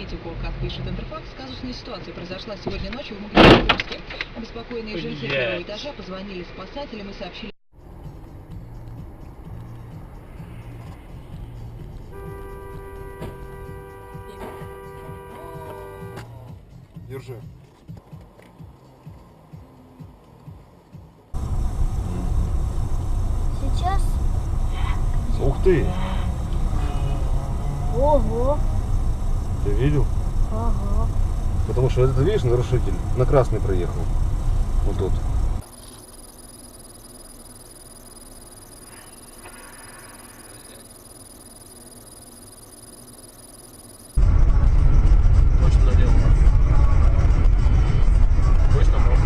энергетику. Как пишет Интерфакс, казусная ситуация произошла сегодня ночью в Магнитогорске. Обеспокоенные жильцы первого этажа позвонили спасателям и сообщили. Держи. Сейчас? Ух ты! Ого! Ты видел? Ага. Потому что это, видишь, нарушитель на красный проехал. Вот тут. Точно надел. Точно мог.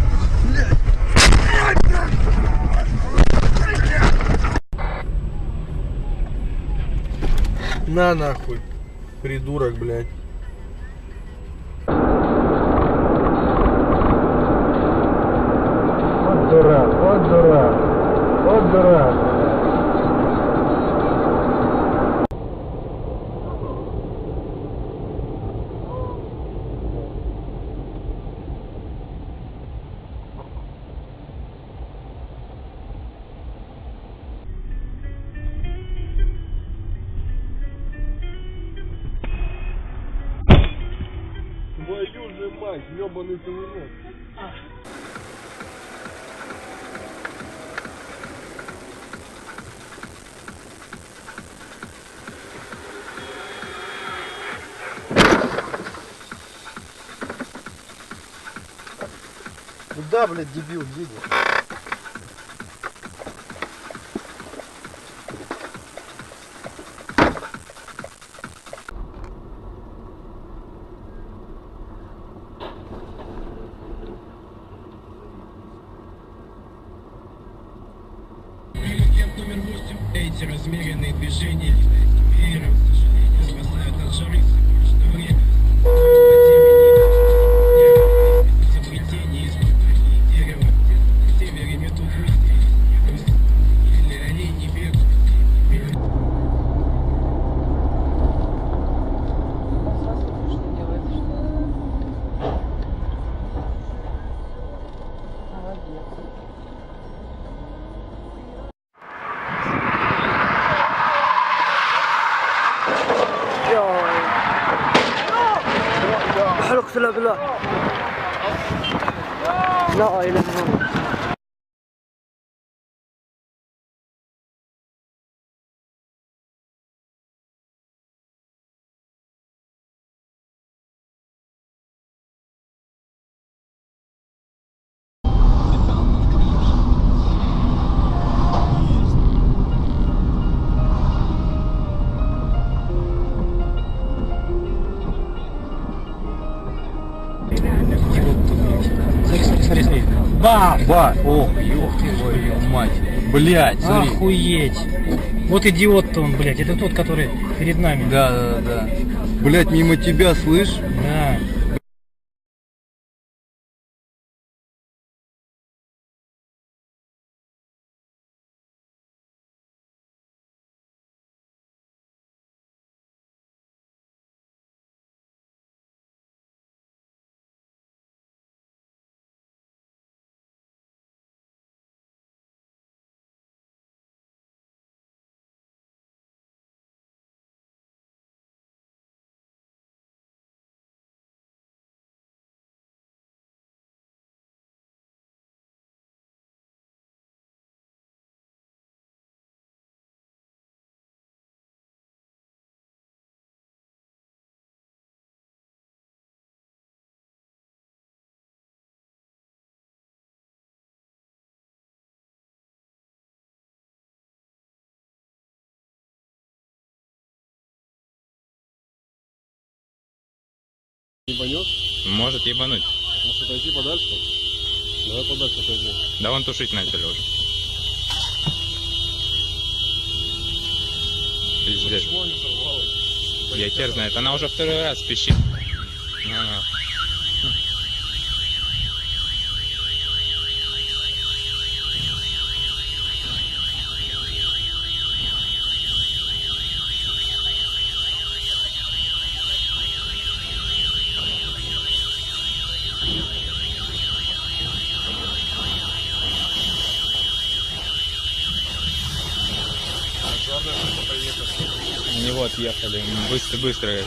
На нахуй, придурок, блядь. Вот дурак, вот дурак, вот дурак. Твою же мать, ёбаный пулемет. Куда, блядь, дебил, едешь? Номер 8. Эти размеренные движения веером, к сожалению, спасают от жары, что время изобретение из дерева, в севере метут мысли, или они не бегут. اقسم بالله لا اله الا الله. Смотри. Ба! Ох, ёб твою мать. Блядь, смотри. Охуеть. Вот идиот-то он, блядь. Это тот, который перед нами. Да. Блядь, мимо тебя, слышь? Да. Ебанет? Может ебануть. Может отойти подальше? Давай подальше отойди. Да вон тушить начали уже. Пиздец. Почему они сорвалась? Я хер знает, она уже второй раз пищит. Ага. Не вот ехали, быстро-быстро.